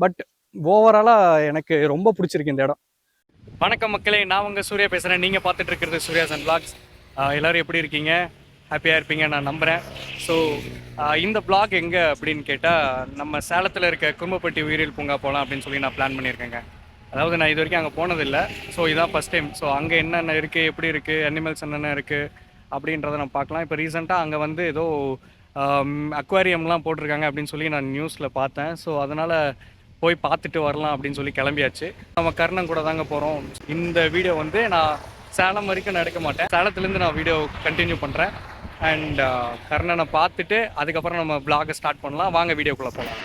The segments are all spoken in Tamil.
பட் ஓவராலாக எனக்கு ரொம்ப பிடிச்சிருக்கு இந்த இடம். வணக்கம் மக்களே, நான் உங்கள் சூர்யா பேசுகிறேன். நீங்கள் பார்த்துட்டு இருக்கிறது சூர்யாஸ் அண்ட் vlogs. எல்லோரும் எப்படி இருக்கீங்க? ஹாப்பியாக இருப்பீங்க நான் நம்புகிறேன். ஸோ இந்த vlog எங்கே அப்படின்னு கேட்டால், நம்ம சேலத்தில் இருக்க குரும்பப்பட்டி உயிரியல் பூங்கா போகலாம் அப்படின்னு சொல்லி நான் பிளான் பண்ணியிருக்கேங்க. அதாவது நான் இது வரைக்கும் அங்கே போனதில்லை. ஸோ இதான் ஃபஸ்ட் டைம். ஸோ அங்கே என்னென்ன இருக்குது, எப்படி இருக்குது, அனிமல்ஸ் என்னென்ன இருக்குது அப்படின்றத நம்ம பார்க்கலாம். இப்போ ரீசெண்டாக அங்கே வந்து ஏதோ அக்வாரியம்லாம் போட்டிருக்காங்க அப்படின்னு சொல்லி நான் நியூஸில் பார்த்தேன். ஸோ அதனால் போய் பார்த்துட்டு வரலாம் அப்படின்னு சொல்லி கிளம்பியாச்சு. நம்ம கர்ணன் கூட தாங்க போகிறோம். இந்த வீடியோ வந்து நான் சேலம் வரைக்கும் நான் எடுக்க மாட்டேன். சேலத்துலேருந்து நான் வீடியோ கண்டினியூ பண்ணுறேன். அண்ட் கர்ணனை பார்த்துட்டு அதுக்கப்புறம் நம்ம vlog ஸ்டார்ட் பண்ணலாம். வாங்க வீடியோக்குள்ளே போகலாம்.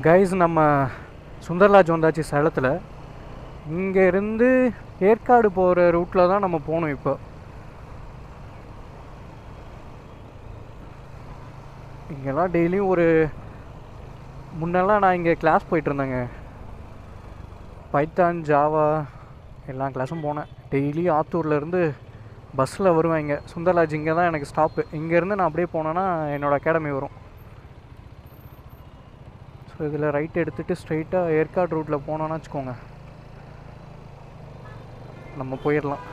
கைஸ், நம்ம சுந்தர்லாஜ் வந்தாச்சு சேலத்தில். இங்கேருந்து ஏற்காடு போகிற ரூட்டில் தான் நம்ம போகணும். இப்போ இங்கெல்லாம் டெய்லியும் முன்னெல்லாம் நான் இங்கே கிளாஸ் போயிட்டுருந்தேங்க. பைத்தான், ஜாவா எல்லா கிளாஸும் போனேன். டெய்லி ஆத்தூர்லேருந்து பஸ்ஸில் வருவேன். இங்கே சுந்தர்லாஜ் இங்கே தான் எனக்கு ஸ்டாப்பு. இங்கேருந்து நான் அப்படியே போனேன்னா என்னோடய அகாடமி வரும். ஸோ இதில் ரைட் எடுத்துகிட்டு ஸ்ட்ரைட்டாக ஏற்காடு ரூட்டில் போனோன்னு வச்சுக்கோங்க, நம்ம போயிடலாம்.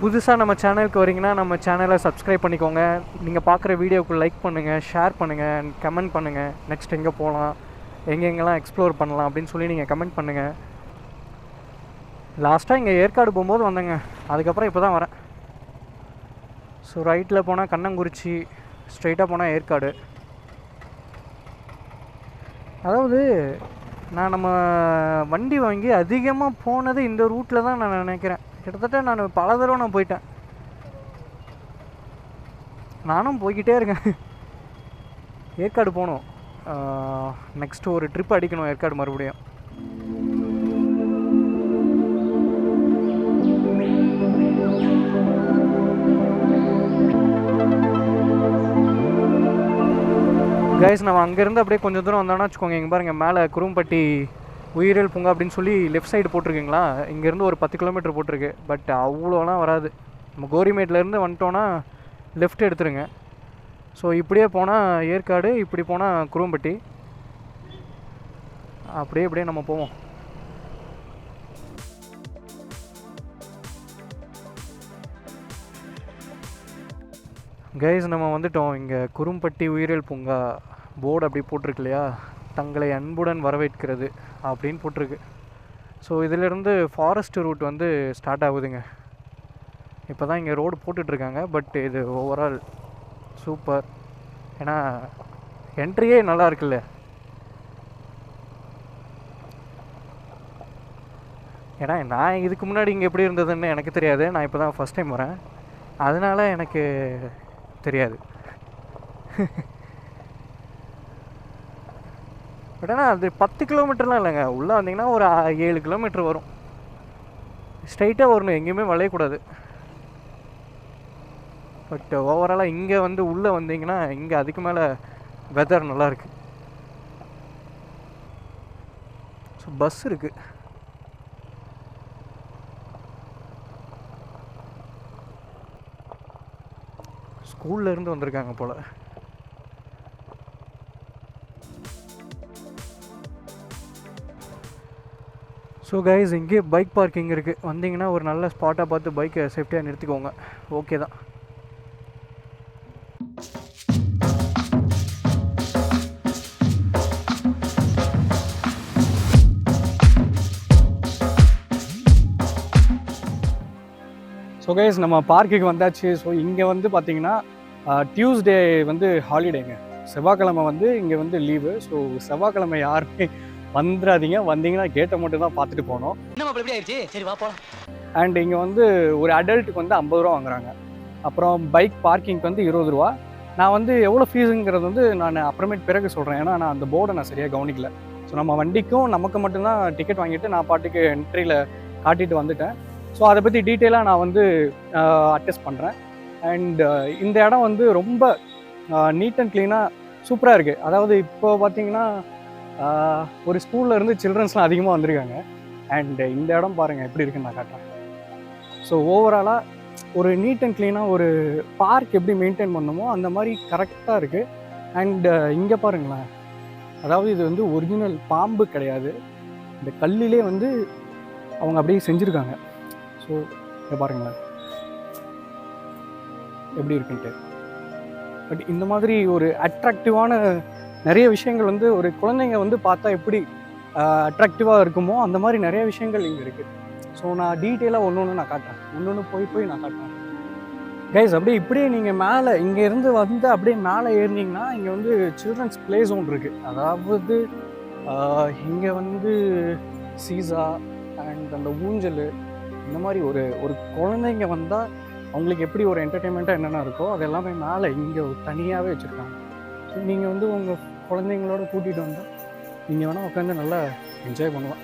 புதுசாக நம்ம சேனலுக்கு வரீங்கன்னா நம்ம சேனலை சப்ஸ்கிரைப் பண்ணிக்கோங்க. நீங்கள் பார்க்குற வீடியோவுக்கு லைக் பண்ணுங்கள், ஷேர் பண்ணுங்கள், அண்ட் கமெண்ட் பண்ணுங்கள். நெக்ஸ்ட் எங்கே போகலாம், எங்கெங்கெல்லாம் எக்ஸ்ப்ளோர் பண்ணலாம் அப்படின்னு சொல்லி நீங்கள் கமெண்ட் பண்ணுங்கள். லாஸ்ட்டாக இங்கே ஏற்காடு போகும்போது வந்தேங்க, அதுக்கப்புறம் இப்போ தான் வரேன். ஸோ ரைட்டில் போனால் கண்ணங்குறிச்சி, ஸ்ட்ரைட்டாக போனால் ஏற்காடு. அதாவது நம்ம வண்டி வாங்கி அதிகமாக போனது இந்த ரூட்டில் தான் நான் நினைக்கிறேன். கிட்டத்தட்ட நான் பல தடவை நான் போயிட்டேன். நானும் போய்கிட்டே இருக்கேன். ஏற்காடு போகணும். நெக்ஸ்ட்டு ஒரு ட்ரிப் அடிக்கணும் ஏற்காடு மறுபடியும். கைஸ், நம்ம அங்கேருந்து அப்படியே கொஞ்சம் தூரம் வந்தோன்னா வச்சுக்கோங்க, இங்கே பாருங்கள் மேலே குரும்பப்பட்டி உயிரியல் பூங்கா அப்படின்னு சொல்லி லெஃப்ட் சைடு போட்டிருக்கீங்களா. இங்கேருந்து ஒரு 10 கிலோமீட்டர் போட்டிருக்கு. பட் அவ்வளோலாம் வராது. நம்ம கோரிமேட்லேருந்து வந்துட்டோன்னா லெஃப்ட் எடுத்துருங்க. ஸோ இப்படியே போனால் ஏற்காடு, இப்படி போனால் குரும்பப்பட்டி, அப்படியே நம்ம போவோம். கைஸ், நம்ம வந்துட்டோம். இங்கே குரும்பப்பட்டி உயிரியல் பூங்கா போர்டு அப்படி போட்டிருக்கு இல்லையா, தங்களை அன்புடன் வரவேற்கிறது அப்படின்னு போட்டிருக்கு. ஸோ இதிலேருந்து ஃபாரஸ்ட் ரூட் வந்து ஸ்டார்ட் ஆகுதுங்க. இப்போ தான் இங்கே ரோடு போட்டுட்ருக்காங்க. பட் இது ஓவரால் சூப்பர். ஏன்னா என்ட்ரியே நல்லா இருக்குல்ல. ஏன்னா நான் இதுக்கு முன்னாடி இங்கே எப்படி இருந்ததுன்னு எனக்கு தெரியாது. நான் இப்போ தான் ஃபஸ்ட் டைம் வரேன், அதனால் எனக்கு தெரியாது. பட் ஆனால் அது 10 கிலோமீட்டர்லாம் இல்லைங்க. உள்ளே வந்தீங்கன்னா ஒரு 7 கிலோமீட்டர் வரும். ஸ்ட்ரைட்டாக வரணும், எங்கேயுமே வளையக்கூடாது. பட் ஓவராலாக இங்கே வந்து உள்ளே வந்தீங்கன்னா இங்கே அதுக்கு மேலே வெதர் நல்லாயிருக்கு. ஸோ பஸ் இருக்குது. ஸ்கூல்லேருந்து வந்திருக்காங்க போல். ஸோ கைஸ், இங்கே பைக் பார்க்கிங் இருக்குது. வந்தீங்கன்னா ஒரு நல்ல ஸ்பாட்டாக பார்த்து பைக்கை சேஃப்டியாக நிறுத்திக்கோங்க. ஓகே தான். ஸோ கைஸ், நம்ம பார்க்குக்கு வந்தாச்சு. ஸோ இங்கே வந்து பார்த்தீங்கன்னா டியூஸ்டே வந்து ஹாலிடேங்க. செவ்வாய்க்கிழமை வந்து இங்கே வந்து லீவு. ஸோ செவ்வாய்க்கிழமை யாருமே வந்துடாதீங்க. வந்தீங்கன்னா கேட்டை மட்டும் தான் பார்த்துட்டு போகணும். அண்ட் இங்கே வந்து ஒரு அடல்ட்டுக்கு வந்து 50 ரூபா வாங்குறாங்க. அப்புறம் பைக் பார்க்கிங்க்கு வந்து 20 ரூபா. நான் வந்து எவ்வளோ ஃபீஸுங்கிறது வந்து நான் அப்புறமேட்டு பிறகு சொல்கிறேன். ஏன்னா நான் அந்த போர்டை நான் சரியாக கவனிக்கல. ஸோ நம்ம வண்டிக்கும் நமக்கு மட்டும்தான் டிக்கெட் வாங்கிட்டு நான் பாட்டுக்கு என்ட்ரியில் காட்டிட்டு வந்துட்டேன். ஸோ அதை பற்றி டீட்டெயிலாக நான் வந்து அட்டெஸ்ட் பண்ணுறேன். அண்ட் இந்த இடம் வந்து ரொம்ப நீட் அண்ட் க்ளீனாக சூப்பராக இருக்குது. அதாவது இப்போ பார்த்தீங்கன்னா ஒரு ஸ்கூல்ல இருந்து சில்ட்ரன்ஸ்லாம் அதிகமாக வந்திருக்காங்க. அண்ட் இந்த இடம் பாருங்கள் எப்படி இருக்குன்னு நான் காட்டுறேன். ஸோ ஓவராலாக ஒரு நீட் அண்ட் க்ளீனாக ஒரு பார்க் எப்படி மெயின்டைன் பண்ணணுமோ அந்த மாதிரி கரெக்டாக இருக்குது. அண்ட் இங்கே பாருங்களேன், அதாவது இது வந்து ஒரிஜினல் பாம்பு கிடையாது, இந்த கல்லிலே வந்து அவங்க அப்படியே செஞ்சுருக்காங்க. ஸோ இங்கே பாருங்களேன் எப்படி இருக்குன்ட்டு. பட் இந்த மாதிரி ஒரு அட்ராக்டிவான நிறைய விஷயங்கள் வந்து ஒரு குழந்தைங்க வந்து பார்த்தா எப்படி அட்ராக்டிவாக இருக்குமோ அந்த மாதிரி நிறைய விஷயங்கள் இங்கே இருக்குது. ஸோ நான் டீட்டெயிலாக ஒன்று ஒன்று நான் காட்டுறேன், ஒன்று ஒன்று போய் நான் காட்டுறேன் கைஸ். அப்படியே இப்படியே நீங்கள் மேலே இங்கேருந்து வந்து அப்படியே மேலே ஏறினீங்கன்னா இங்கே வந்து சில்ட்ரன்ஸ் ப்ளே ஜோன் இருக்குது. அதாவது இங்கே வந்து சீசா அண்ட் அந்த ஊஞ்சல் இந்த மாதிரி ஒரு ஒரு குழந்தைங்க வந்தால் அவங்களுக்கு எப்படி ஒரு என்டர்டெயின்மெண்ட்டாக என்னென்ன இருக்கோ அது எல்லாமே மேலே இங்கே தனியாகவே வச்சுருக்காங்க. ஸோ நீங்கள் வந்து உங்கள் குழந்தைங்களோட கூட்டிகிட்டு வந்தால் நீங்கள் வேணால் உட்காந்து நல்லா என்ஜாய் பண்ணலாம்.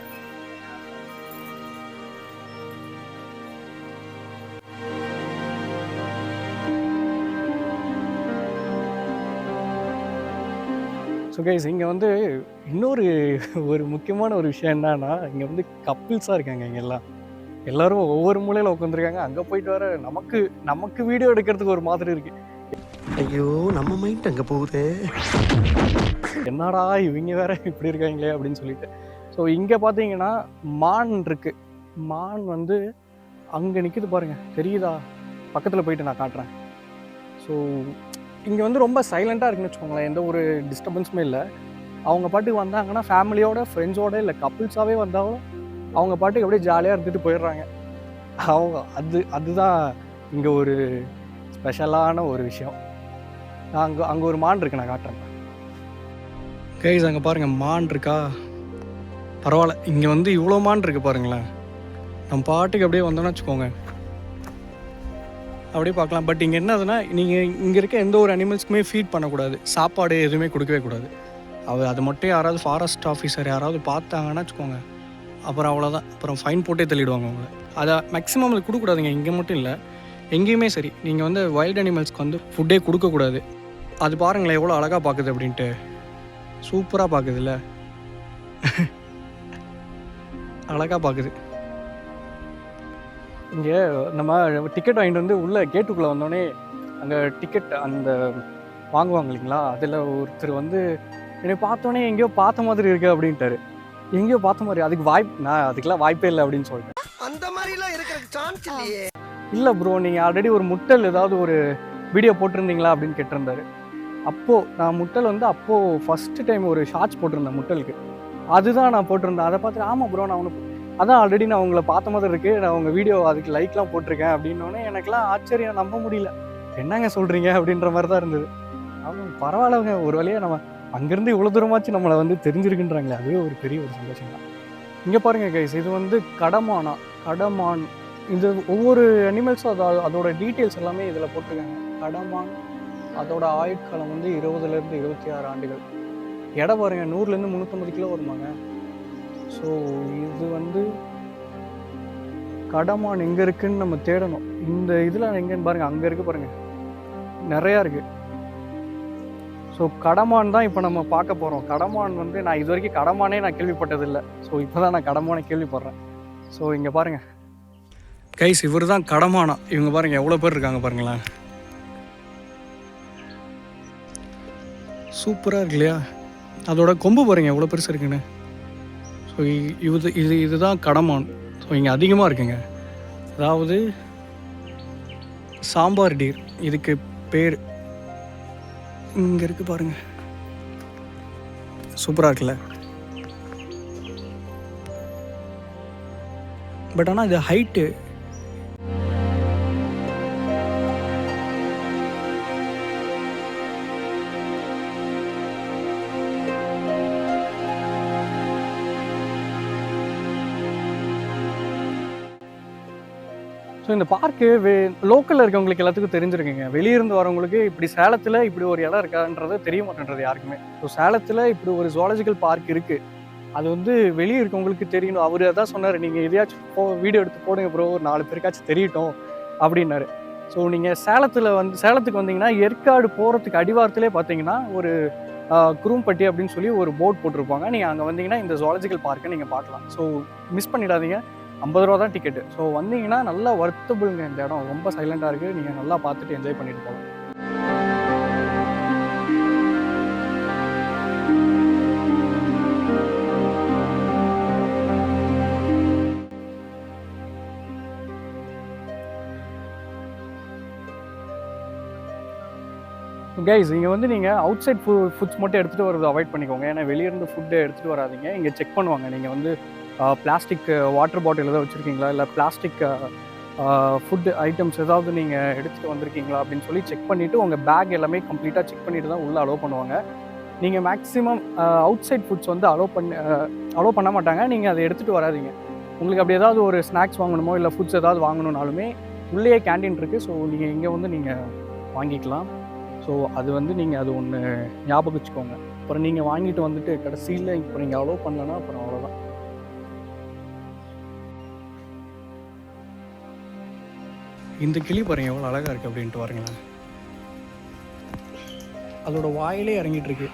ஸோ கைஸ் இங்கே வந்து இன்னொரு ஒரு முக்கியமான ஒரு விஷயம் என்னன்னா, இங்கே வந்து கப்பிள்ஸாக இருக்காங்க. இங்கே எல்லோரும் ஒவ்வொரு மூலையில் உட்காந்துருக்காங்க. அங்கே போயிட்டு வர நமக்கு வீடியோ எடுக்கிறதுக்கு ஒரு மாதிரி இருக்குது. ஐயோ நம்ம மைண்ட் அங்கே போகுது, என்னடா இவங்க வேற இப்படி இருக்காங்களே அப்படின்னு சொல்லிட்டு. ஸோ இங்கே பார்த்தீங்கன்னா மான் இருக்குது. மான் வந்து அங்கே நிற்கிது பாருங்கள், தெரியுதா? பக்கத்தில் போயிட்டு நான் காட்டுறேன். ஸோ இங்கே வந்து ரொம்ப சைலண்ட்டாக இருக்குன்னு வச்சுக்கோங்களேன், எந்த ஒரு டிஸ்டர்பன்ஸுமே இல்லை. அவங்க பாட்டுக்கு வந்தாங்கன்னா ஃபேமிலியோட ஃப்ரெண்ட்ஸோட இல்லை கப்புள்ஸாகவே வந்தாலும் அவங்க பாட்டுக்கு அப்படியே ஜாலியாக இருந்துட்டு போயிடுறாங்க. அதுதான் இங்கே ஒரு ஸ்பெஷலான ஒரு விஷயம். அங்கே ஒரு மான் இருக்கு, நான் காட்டுறேன் கைஸ். அங்கே பாருங்கள் மான் இருக்கா, பரவாயில்ல. இங்கே வந்து இவ்வளோ மான் இருக்குது பாருங்களேன். நம்ம பாட்டுக்கு அப்படியே வந்தோம்னு வச்சுக்கோங்க அப்படியே பார்க்கலாம். பட் இங்கே என்னதுன்னா, நீங்கள் இங்கே இருக்க எந்த ஒரு அனிமல்ஸ்க்குமே ஃபீட் பண்ணக்கூடாது, சாப்பாடு எதுவுமே கொடுக்கவே கூடாது. அது மட்டும் யாராவது ஃபாரஸ்ட் ஆஃபீஸர் யாராவது பார்த்தாங்கன்னா வச்சுக்கோங்க, அப்புறம் அவ்வளோதான், அப்புறம் ஃபைன் போட்டே தள்ளிடுவாங்க அவங்கள. அதை மேக்ஸிமம் அது கொடுக்கக்கூடாதுங்க, இங்கே மட்டும் இல்லை, எங்கேயுமே சரி. நீங்கள் வந்து வைல்ட் அனிமல்ஸ்க்கு வந்து ஃபுட்டே கொடுக்கக்கூடாது. அது பாருங்களேன் எவ்வளோ அழகாக பார்க்குது அப்படின்ட்டு, சூப்பராக பார்க்குதுல்ல, அழகாக பார்க்குது. இங்கே நம்ம டிக்கெட் வாங்கிட்டு வந்து உள்ளே கேட்டுக்குள்ளே வந்தோடனே அங்கே டிக்கெட் அந்த வாங்குவாங்க இல்லைங்களா, அதில் ஒருத்தர் வந்து என்னை பார்த்தோன்னே எங்கேயோ பார்த்த மாதிரி இருக்கு அப்படின்ட்டாரு. எங்கேயோ பார்த்த மாதிரி, நான் அதுக்கெல்லாம் வாய்ப்பே இல்லை அப்படின்னு சொல்லிட்டேன். அந்த மாதிரிலாம் இருக்கிற சான்ஸ் இல்லையே. இல்லை ப்ரோ, நீங்கள் ஆல்ரெடி ஒரு முட்டல் ஏதாவது ஒரு வீடியோ போட்டிருந்தீங்களா அப்படின்னு கேட்டிருந்தாரு. அப்போது நான் முட்டல் வந்து அப்போது ஃபஸ்ட்டு டைம் ஒரு ஷார்ட்ஸ் போட்டிருந்தேன் முட்டலுக்கு, அதுதான் நான் போட்டிருந்தேன். அதை பார்த்துட்டு ஆமாம் ப்ரோ, நான் உனக்கு அதான் ஆல்ரெடி நான் உங்களை பார்த்த மாதிரி இருக்குது, நான் உங்கள் வீடியோ அதுக்கு லைக்லாம் போட்டிருக்கேன் அப்படின்னோடனே எனக்குலாம் ஆச்சரியம், நம்ப முடியல. என்னங்க சொல்கிறீங்க அப்படின்ற மாதிரி தான் இருந்தது. ஆமாம் பரவாயில்லங்க, ஒரு வழியாக நம்ம அங்கேருந்து இவ்வளோ தூரமாச்சு நம்மளை வந்து தெரிஞ்சிருக்குன்றாங்களே, அதுவே ஒரு பெரிய ஒரு சந்தோஷம் தான். இங்கே பாருங்கள் கைஸ், இது வந்து கடமான். இது ஒவ்வொரு அனிமல்ஸும் அதோட டீட்டெயில்ஸ் எல்லாமே இதில் போட்டிருக்காங்க. கடமான் அதோட ஆயுட்காலம் வந்து 20லேருந்து 26 ஆண்டுகள். எடை பாருங்கள், 100லேருந்து 350 கிலோ வருமாங்க. ஸோ இது வந்து கடமான் எங்கே இருக்குதுன்னு நம்ம தேடணும். இந்த இதில் எங்கேன்னு பாருங்கள், அங்கே இருக்குது பாருங்கள், நிறையா இருக்குது. ஸோ கடமான் தான் இப்போ நம்ம பார்க்க போகிறோம். கடமான் வந்து நான் இது வரைக்கும் கடமானே நான் கேள்விப்பட்டதில்லை. ஸோ இப்போ தான் நான் கடமானே கேள்விப்படுறேன். ஸோ இங்கே பாருங்கள் கைஸ், இவர் தான் கடமானா. இவங்க பாருங்கள் எவ்வளோ பேர் இருக்காங்க பாருங்களேன், சூப்பராக இருக்கு இல்லையா? அதோட கொம்பு பாருங்கள் எவ்வளோ பெருசு இருக்குன்னு. ஸோ இதுதான் கடமான். ஸோ இங்கே அதிகமாக இருக்குங்க. அதாவது சாம்பார் டீர் இதுக்கு பேர். இங்கே இருக்குது பாருங்கள், சூப்பராக இருக்குல்ல? பட் ஆனால் இது ஹைட்டு ஸோ இந்த பார்க்கு லோக்கலில் இருக்கவங்களுக்கு எல்லாத்துக்கும் தெரிஞ்சிருக்குங்க. வெளியிருந்து வரவங்களுக்கு இப்படி சேலத்தில் இப்படி ஒரு இடம் இருக்கான்றது தெரிய மாட்டேன்றது யாருக்குமே. ஸோ சேலத்தில் இப்படி ஒரு ஜுவாலஜிக்கல் பார்க் இருக்குது, அது வந்து வெளியே இருக்கவங்களுக்கு தெரியணும். அவர் அதான் சொன்னார், நீங்கள் எதையாச்சும் வீடியோ எடுத்து போடுங்க ப்ரோ, ஒரு 4 பேருக்காச்சும் தெரியட்டும் அப்படின்னாரு. ஸோ நீங்கள் சேலத்துக்கு வந்தீங்கன்னா ஏற்காடு போகிறதுக்கு அடிவாரத்திலே பார்த்தீங்கன்னா ஒரு குரும்பட்டி அப்படின்னு சொல்லி ஒரு போர்ட் போட்டிருப்பாங்க. நீங்கள் அங்கே வந்தீங்கன்னா இந்த ஜுவாலஜிக்கல் பார்க்கை நீங்கள் பார்க்கலாம். ஸோ மிஸ் பண்ணிடாதீங்க. 50 ரூபா தான் டிக்கெட்டு. ஸோ வந்தீங்கன்னா நல்லா வர்த்தபுளுங்க. இந்த இடம் ரொம்ப சைலண்டாக இருக்குது. நீங்கள் நல்லா பார்த்துட்டு என்ஜாய் பண்ணிட்டு போகலாம். கைஸ் இங்கே வந்து நீங்கள் அவுட் சைட் ஃபுட்ஸ் மட்டும் எடுத்துகிட்டு வரது அவாய்ட் பண்ணிக்கோங்க. ஏன்னா வெளியிருந்து ஃபுட்டு எடுத்துகிட்டு வராதிங்க. இங்கே செக் பண்ணுவாங்க. நீங்கள் வந்து பிளாஸ்டிக் வாட்டர் பாட்டில் ஏதாவது வச்சுருக்கீங்களா, இல்லை பிளாஸ்டிக் ஃபுட் ஐட்டம்ஸ் ஏதாவது நீங்கள் எடுத்துகிட்டு வந்திருக்கீங்களா அப்படின்னு சொல்லி செக் பண்ணிவிட்டு உங்கள் பேக் எல்லாமே கம்ப்ளீட்டாக செக் பண்ணிவிட்டு தான் உள்ளே அலோவ் பண்ணுவாங்க. நீங்கள் மேக்ஸிமம் அவுட் சைட் ஃபுட்ஸ் வந்து அலோவ் பண்ண மாட்டாங்க. நீங்கள் அதை எடுத்துகிட்டு வராதிங்க. உங்களுக்கு அப்படி ஏதாவது ஒரு ஸ்நாக்ஸ் வாங்கணுமோ இல்லை ஃபுட்ஸ் ஏதாவது வாங்கணுன்னாலுமே உள்ளேயே கேண்டீன் இருக்குது. ஸோ நீங்கள் இங்கே வந்து நீங்கள் வாங்கிக்கலாம். ஸோ அது வந்து நீங்கள் அது ஒன்று ஞாபகம் வச்சுக்கோங்க. அப்புறம் நீங்கள் வாங்கிட்டு வந்துட்டு கடைசியில் இப்போ நீங்கள் அலோவ் பண்ணலன்னா அப்புறம் அவ்வளோதான். இந்த கிளி பாருங்க எவ்வளோ அழகாக இருக்குது அப்படின்ட்டு பாருங்களேன். அதோட வாயிலே இறங்கிட்டு இருக்கு.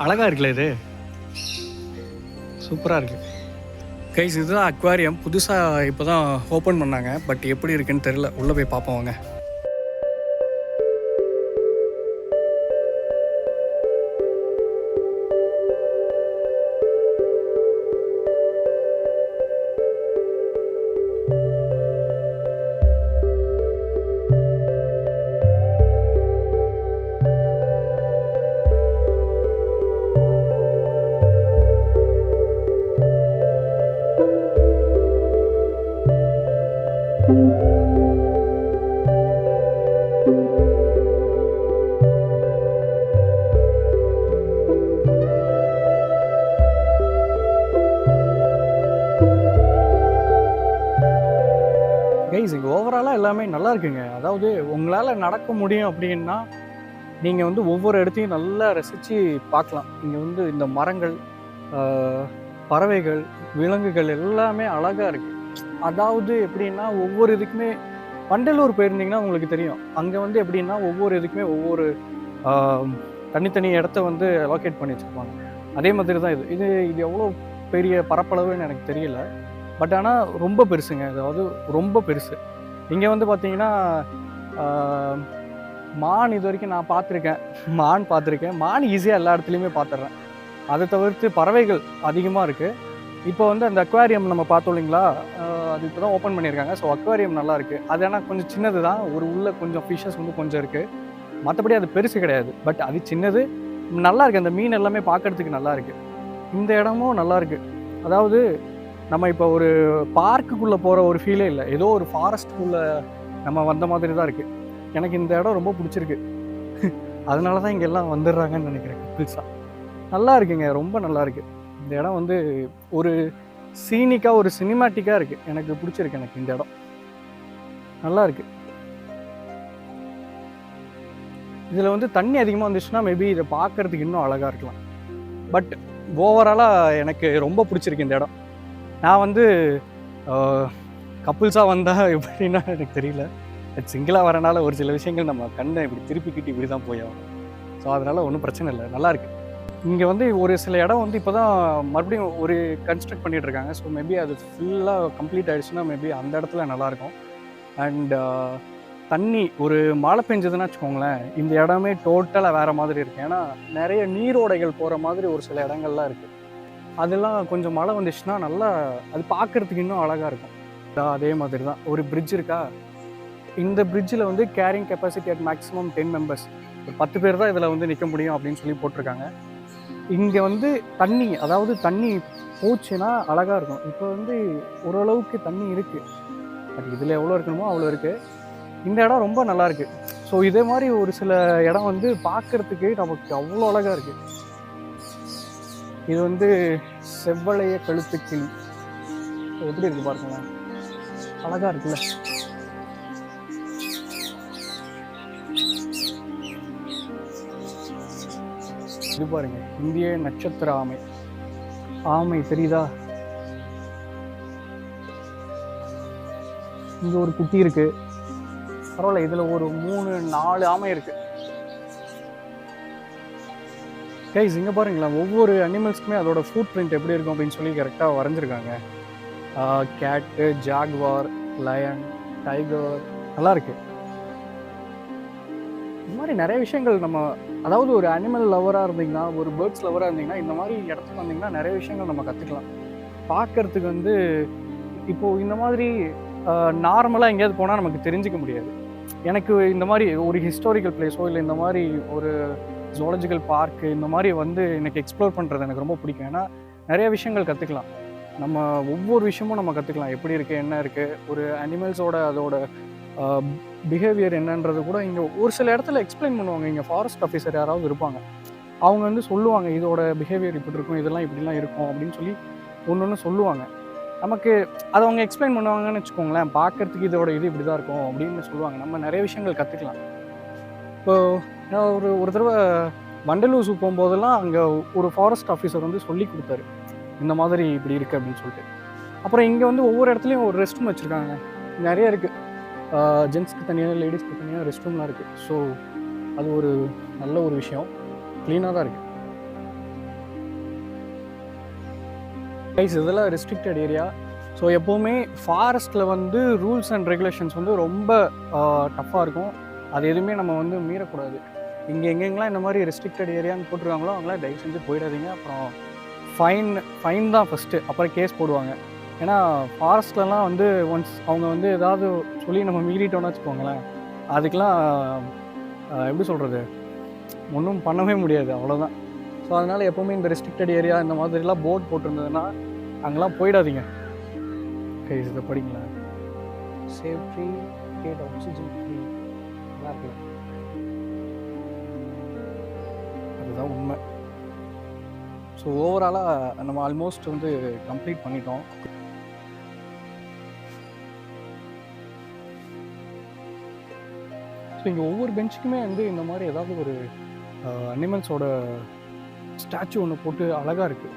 அழகாக இருக்குல்ல இது, சூப்பராக இருக்குது. கைஸ் இதுதான் அக்வாரியம். புதுசாக இப்போ தான் ஓப்பன் பண்ணாங்க. பட் எப்படி இருக்குன்னு தெரியல. உள்ளே போய் பார்ப்போம் வாங்க. இங்கே ஓவராலாக எல்லாமே நல்லா இருக்குங்க. அதாவது உங்களால் நடக்க முடியும் அப்படின்னா நீங்கள் வந்து ஒவ்வொரு இடத்தையும் நல்லா ரசித்து பார்க்கலாம். இங்கே வந்து இந்த மரங்கள், பறவைகள், விலங்குகள் எல்லாமே அழகாக இருக்குது. அதாவது எப்படின்னா ஒவ்வொரு இதுக்குமே வண்டலூர் போயிருந்தீங்கன்னா உங்களுக்கு தெரியும். அங்கே வந்து எப்படின்னா ஒவ்வொரு இதுக்குமே ஒவ்வொரு தனித்தனி இடத்த வந்து லொக்கேட் பண்ணி வச்சுருப்பாங்க. அதே மாதிரி தான் இது எவ்வளோ பெரிய பரப்பளவுன்னு எனக்கு தெரியல. பட் ஆனால் ரொம்ப பெருசுங்க. அதாவது ரொம்ப பெருசு. இங்கே வந்து பார்த்தீங்கன்னா மான் இது வரைக்கும் நான் பார்த்துருக்கேன். மான் ஈஸியாக எல்லா இடத்துலையுமே பார்த்துட்றேன். அதை தவிர்த்து பறவைகள் அதிகமாக இருக்குது. இப்போ வந்து அந்த அக்வாரியம் நம்ம பார்த்தோம் இல்லைங்களா, அது இப்போ தான் ஓப்பன் பண்ணியிருக்காங்க. ஸோ அக்வாரியம் நல்லா இருக்குது. அது ஆனால் கொஞ்சம் சின்னது தான். உள்ளே கொஞ்சம் ஃபிஷ்ஷஸ் வந்து கொஞ்சம் இருக்குது. மற்றபடி அது பெருசு கிடையாது. பட் அது சின்னது, நல்லா இருக்குது. அந்த மீன் எல்லாமே பார்க்குறதுக்கு நல்லா இருக்குது. இந்த இடமும் நல்லா இருக்குது. அதாவது நம்ம இப்போ ஒரு பார்க்குக்குள்ளே போகிற ஒரு ஃபீலே இல்லை. ஏதோ ஒரு ஃபாரஸ்ட்டுக்குள்ளே நம்ம வந்த மாதிரி தான் இருக்குது. எனக்கு இந்த இடம் ரொம்ப பிடிச்சிருக்கு. அதனால தான் இங்கே எல்லாம் வந்துடுறாங்கன்னு நினைக்கிறேன் கப்பிள்ஸாக. நல்லா இருக்குங்க, ரொம்ப நல்லா இருக்குது. இந்த இடம் வந்து ஒரு சீனிக்காக, ஒரு சினிமேட்டிக்காக இருக்குது. எனக்கு பிடிச்சிருக்கு. எனக்கு இந்த இடம் நல்லா இருக்குது. இதில் வந்து தண்ணி அதிகமாக வந்துச்சுன்னா மேபி இதை பார்க்குறதுக்கு இன்னும் அழகாக இருக்கலாம். பட் ஓவராலாக எனக்கு ரொம்ப பிடிச்சிருக்கு இந்த இடம். நான் வந்து கப்புள்ஸாக வந்தால் எப்படின்னா எனக்கு தெரியல. சிங்கிளாக வரனால ஒரு சில விஷயங்கள் நம்ம கண்ணை இப்படி திருப்பிக்கிட்டு இப்படி தான் போயாகும். ஸோ அதனால் ஒன்றும் பிரச்சனை இல்லை, நல்லாயிருக்கு. இங்கே வந்து ஒரு சில இடம் வந்து இப்போ தான் மறுபடியும் ஒரு கன்ஸ்ட்ரக்ட் பண்ணிகிட்ருக்காங்க. ஸோ மேபி அது ஃபுல்லாக கம்ப்ளீட் ஆகிடுச்சுன்னா மேபி அந்த இடத்துல நல்லாயிருக்கும். அண்ட் தண்ணி ஒரு மழை பெஞ்சதுன்னு வச்சுக்கோங்களேன், இந்த இடமே டோட்டலாக வேறு மாதிரி இருக்குது. ஏன்னா நிறைய நீரோடைகள் போகிற மாதிரி ஒரு சில இடங்கள்லாம் இருக்குது. அதெல்லாம் கொஞ்சம் மழை வந்துச்சுன்னா நல்லா அது பார்க்குறதுக்கு இன்னும் அழகாக இருக்கும். அதே மாதிரி தான் ஒரு பிரிட்ஜ் இருக்கா. இந்த பிரிட்ஜில் வந்து carrying capacity at maximum 10 members, ஒரு 10 பேர் தான் இதில் வந்து நிற்க முடியும் அப்படின்னு சொல்லி போட்டிருக்காங்க. இங்கே வந்து தண்ணி, அதாவது தண்ணி போச்சுன்னா அழகாக இருக்கும். இப்போ வந்து ஓரளவுக்கு தண்ணி இருக்குது. பட் இதில் எவ்வளோ இருக்கணுமோ அவ்வளோ இருக்குது. இந்த இடம் ரொம்ப நல்லாயிருக்கு. ஸோ இதே மாதிரி ஒரு சில இடம் வந்து பார்க்குறதுக்கு நமக்கு அவ்வளோ அழகாக இருக்குது. இது வந்து செவ்வளைய கழுத்து கிளி எப்படி இருக்குது பாருங்களேன், அழகாக இருக்குல்ல. இது பாருங்க, இந்திய நட்சத்திர ஆமை தெரியுதா? இங்கே ஒரு குட்டி இருக்குது, பரவாயில்ல. இதில் ஒரு 3-4 ஆமை இருக்குது. கைஸ் இங்கே பாருங்களேன், ஒவ்வொரு அனிமல்ஸ்க்குமே அதோட ஃபுட் பிரிண்ட் எப்படி இருக்கும் அப்படின்னு சொல்லி கரெக்டாக வரைஞ்சிருக்காங்க. கேட்டு, ஜாக்வார், லயன், டைகர், நல்லா இருக்கு. இந்த மாதிரி நிறைய விஷயங்கள் நம்ம, அதாவது ஒரு அனிமல் லவராக இருந்தீங்கன்னா, ஒரு பேர்ட்ஸ் லவராக இருந்தீங்கன்னா, இந்த மாதிரி இடத்துக்கு வந்தீங்கன்னா நிறைய விஷயங்கள் நம்ம கற்றுக்கலாம். பார்க்கறதுக்கு வந்து இப்போது இந்த மாதிரி நார்மலாக எங்கேயாவது போனால் நமக்கு தெரிஞ்சிக்க முடியாது. எனக்கு இந்த மாதிரி ஒரு ஹிஸ்டாரிக்கல் பிளேஸோ இல்லை இந்த மாதிரி ஒரு ஜுவாலஜிக்கல் பார்க்கு இந்த மாதிரி வந்து எனக்கு எக்ஸ்ப்ளோர் பண்ணுறது எனக்கு ரொம்ப பிடிக்கும். ஏன்னா நிறைய விஷயங்கள் கற்றுக்கலாம். நம்ம ஒவ்வொரு விஷயமும் நம்ம கற்றுக்கலாம். எப்படி இருக்குது, என்ன இருக்குது, ஒரு அனிமல்ஸோட அதோட பிஹேவியர் என்னன்றது கூட இங்கே ஒரு சில இடத்துல எக்ஸ்பிளைன் பண்ணுவாங்க. இங்கே ஃபாரஸ்ட் ஆஃபீஸர் யாராவது இருப்பாங்க, அவங்க வந்து சொல்லுவாங்க இதோட பிஹேவியர் இப்படி இருக்கும், இதெல்லாம் இப்படிலாம் இருக்கும் அப்படின்னு சொல்லி ஒன்று சொல்லுவாங்க. நமக்கு அதை அவங்க எக்ஸ்பிளைன் பண்ணுவாங்கன்னு வச்சுக்கோங்களேன், பார்க்கறதுக்கு இதோட இது இப்படி தான் இருக்கும் அப்படின்னு சொல்லுவாங்க. நம்ம நிறைய விஷயங்கள் கற்றுக்கலாம். இப்போது நான் ஒரு தடவை வண்டலூர் ஜூ போகும்போதெல்லாம் அங்கே ஒரு ஃபாரஸ்ட் ஆஃபீஸர் வந்து சொல்லி கொடுத்தாரு, இந்த மாதிரி இப்படி இருக்குது அப்படின்னு சொல்லிட்டு. அப்புறம் இங்கே வந்து ஒவ்வொரு இடத்துலையும் ஒரு ரெஸ்ட் ரூம் வச்சுருக்காங்க, நிறைய இருக்குது. ஜென்ஸ்க்கு தனியாக, லேடிஸ்க்கு தனியாக ரெஸ்ட் ரூம்லாம் இருக்குது. ஸோ அது ஒரு நல்ல ஒரு விஷயம், க்ளீனாக தான் இருக்குது. கைஸ் இதெல்லாம் ரெஸ்ட்ரிக்டட் ஏரியா. ஸோ எப்போவுமே ஃபாரஸ்ட்டில் வந்து ரூல்ஸ் அண்ட் ரெகுலேஷன்ஸ் வந்து ரொம்ப டஃப்பாக இருக்கும். அது எதுவுமே நம்ம வந்து மீறக்கூடாது. இங்கே எங்கெங்கெல்லாம் இந்த மாதிரி ரெஸ்ட்ரிக்டட் ஏரியான்னு போட்டிருக்காங்களோ அவங்களாம் தயவு செஞ்சு போயிடாதீங்க. அப்புறம் ஃபைன் தான் ஃபஸ்ட்டு, அப்புறம் கேஸ் போடுவாங்க. ஏன்னா ஃபாரஸ்ட்லலாம் வந்து ஒன்ஸ் அவங்க வந்து ஏதாவது சொல்லி நம்ம மீறிட்டோம்னு வச்சுக்கோங்களேன், அதுக்கெலாம் எப்படி சொல்கிறது, ஒன்றும் பண்ணவே முடியாது, அவ்வளோதான். ஸோ அதனால் எப்போவுமே இந்த ரெஸ்ட்ரிக்டட் ஏரியா இந்த மாதிரிலாம் போர்ட் போட்டிருந்ததுன்னா அங்கெல்லாம் போயிடாதீங்க. கைஸ் இதை படிங்களேன், சேஃப்டி கேட் ஆக்சிஜன் ஃப்ரீ, நல்லா இருக்குல்ல, அதுதான் உண்மை. ஸோ ஓவராலாக நம்ம ஆல்மோஸ்ட் வந்து கம்ப்ளீட் பண்ணிட்டோம். ஸோ இங்கே ஒவ்வொரு பெஞ்சுக்குமே வந்து இந்த மாதிரி ஏதாவது ஒரு அனிமல்ஸோட ஸ்டாச்சு ஒன்று போட்டு அழகாக இருக்குது.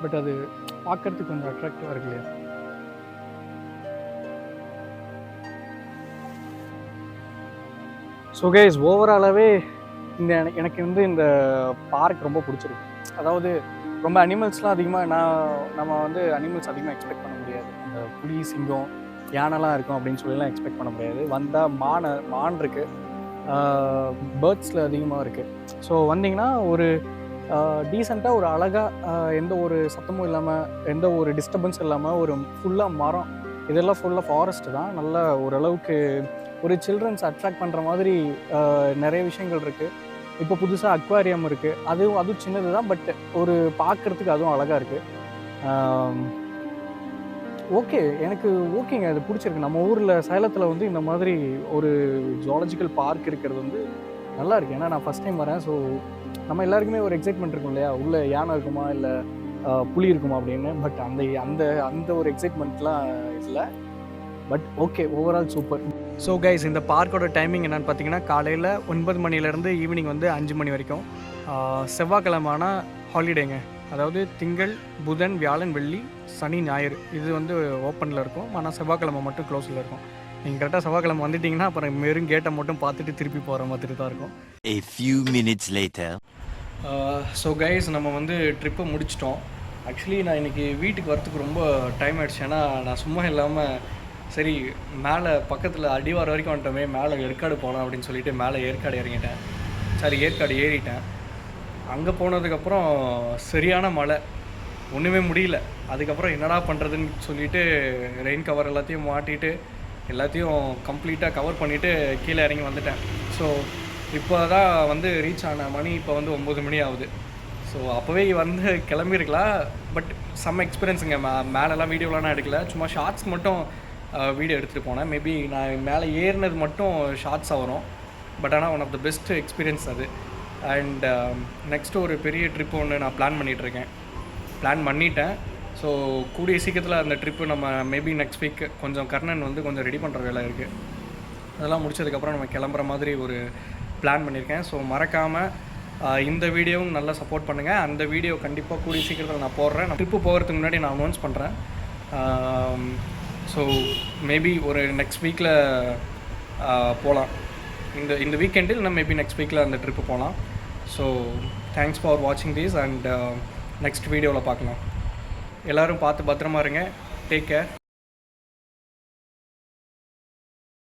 பட் அது பார்க்கறதுக்கு கொஞ்சம் அட்ராக்டிவாக இருக்கு இல்லையா? ஸோ கைஸ் ஓவராலாகவே எனக்கு வந்து இந்த பார்க் ரொம்ப பிடிச்சிருக்கு. அதாவது ரொம்ப அனிமல்ஸ்லாம் அதிகமாக நம்ம வந்து அனிமல்ஸ் அதிகமாக எக்ஸ்பெக்ட் பண்ண முடியாது. இந்த புலி, சிங்கம், யானைலாம் இருக்கும் அப்படின்னு சொல்லிலாம் எக்ஸ்பெக்ட் பண்ண முடியாது. வந்தால் மான் இருக்குது, பேர்ட்ஸில் அதிகமாக இருக்குது. ஸோ வந்தீங்கன்னா ஒரு டீசெண்டாக ஒரு அழகாக எந்த ஒரு சத்தமும் இல்லாமல், எந்த ஒரு டிஸ்டர்பன்ஸும் இல்லாமல், ஒரு ஃபுல்லாக மரம், இதெல்லாம் ஃபுல்லாக ஃபாரஸ்ட்டு தான். நல்லா ஓரளவுக்கு ஒரு சில்ட்ரன்ஸ் அட்ராக்ட் பண்ணுற மாதிரி நிறைய விஷயங்கள் இருக்குது. இப்போ புதுசாக அக்வாரியம் இருக்குது, அதுவும் சின்னது தான், பட் ஒரு பார்க்குறதுக்கு அதுவும் அழகாக இருக்குது. ஓகே, எனக்கு ஓகேங்க, அது பிடிச்சிருக்கு. நம்ம ஊரில் சேலத்தில் வந்து இந்த மாதிரி ஒரு ஜுவாலஜிக்கல் பார்க் இருக்கிறது வந்து நல்லா இருக்குது. ஏன்னா நான் ஃபஸ்ட் டைம் வரேன். ஸோ நம்ம எல்லாருக்குமே ஒரு எக்ஸைட்மெண்ட் இருக்கும் இல்லையா, உள்ளே யானை இருக்குமா இல்லை புலி இருக்குமா அப்படின்னு. பட் அந்த ஒரு எக்ஸைட்மெண்ட்லாம் இல்லை. But okay, overall super. So guys இந்த பார்க்கோட டைமிங் என்னென்னு பார்த்தீங்கன்னா, காலையில் 9 மணிலேருந்து ஈவினிங் வந்து 5 மணி வரைக்கும். செவ்வாய்க்கிழமான ஹாலிடேங்க, அதாவது திங்கள், புதன், வியாழன், வெள்ளி, சனி, ஞாயிறு இது வந்து ஓப்பனில் இருக்கும். ஆனால் செவ்வாய்க்கிழமை மட்டும் க்ளோஸில் இருக்கும். நீங்கள் கரெக்டாக செவ்வாய்க்கிழமை வந்துட்டிங்கன்னா அப்புறம் வெறும் கேட்டை மட்டும் பார்த்துட்டு திருப்பி போகிற மாதிரி தான் இருக்கும். A few minutes later. So guys நம்ம வந்து ட்ரிப்பை முடிச்சிட்டோம். ஆக்சுவலி நான் இன்றைக்கி வீட்டுக்கு வரத்துக்கு ரொம்ப டைம் ஆகிடுச்சு. ஏன்னா நான் சும்மா இல்லாமல் சரி மேலே பக்கத்தில் அடிவாரம் வரைக்கும் வந்துட்டோமே, மேலே ஏற்காடு போகலாம் அப்படின்னு சொல்லிட்டு மேலே ஏற்காடு இறங்கிட்டேன். சரி ஏற்காடு ஏறிட்டேன். அங்கே போனதுக்கப்புறம் சரியான மழை, ஒன்றுமே முடியல. அதுக்கப்புறம் என்னடா பண்ணுறதுன்னு சொல்லிட்டு ரெயின் கவர் எல்லாத்தையும் மாட்டிட்டு எல்லாத்தையும் கம்ப்ளீட்டாக கவர் பண்ணிவிட்டு கீழே இறங்கி வந்துட்டேன். ஸோ இப்போ தான் வந்து ரீச் ஆன மணி இப்போ வந்து 9 மணி ஆகுது. ஸோ அப்போவே வந்து கிளம்பியிருக்கலாம். பட் செம்ம எக்ஸ்பீரியன்ஸுங்க. மேலெலாம் வீடியோலாம் நான் எடுக்கல, சும்மா ஷார்ட்ஸ் மட்டும் வீடியோ எடுத்துகிட்டு போனேன். மேபி நான் மேலே ஏறினது மட்டும் ஷார்ட்ஸாக வரும். பட் ஆனால் one of the best experience அது. அண்ட் நெக்ஸ்ட்டு ஒரு பெரிய ட்ரிப் ஒன்று நான் பிளான் பண்ணிட்டேன். ஸோ கூடிய சீக்கிரத்தில் அந்த ட்ரிப்பு நம்ம மேபி நெக்ஸ்ட் வீக் கொஞ்சம் கர்ணன் வந்து கொஞ்சம் ரெடி பண்ணுற வேலை இருக்குது. அதெல்லாம் முடிச்சதுக்கப்புறம் நம்ம கிளம்புற மாதிரி ஒரு பிளான் பண்ணியிருக்கேன். ஸோ மறக்காமல் இந்த வீடியோவும் நல்லா சப்போர்ட் பண்ணுங்கள். அந்த வீடியோ கண்டிப்பாக கூடிய சீக்கிரத்தில் நான் போடுறேன். நான் ட்ரிப்பு போகிறதுக்கு முன்னாடி நான் அனௌன்ஸ் பண்ணுறேன். ஸோ மேபி ஒரு நெக்ஸ்ட் வீக்கில் போகலாம். இந்த வீக்கெண்டில் நம்ம மேபி நெக்ஸ்ட் வீக்கில் அந்த ட்ரிப்பு போகலாம். ஸோ தேங்க்ஸ் ஃபார் வாட்சிங் திஸ் அண்ட் நெக்ஸ்ட் வீடியோவில் பார்க்கலாம். எல்லோரும் பார்த்து பத்திரமா இருங்க. Take care.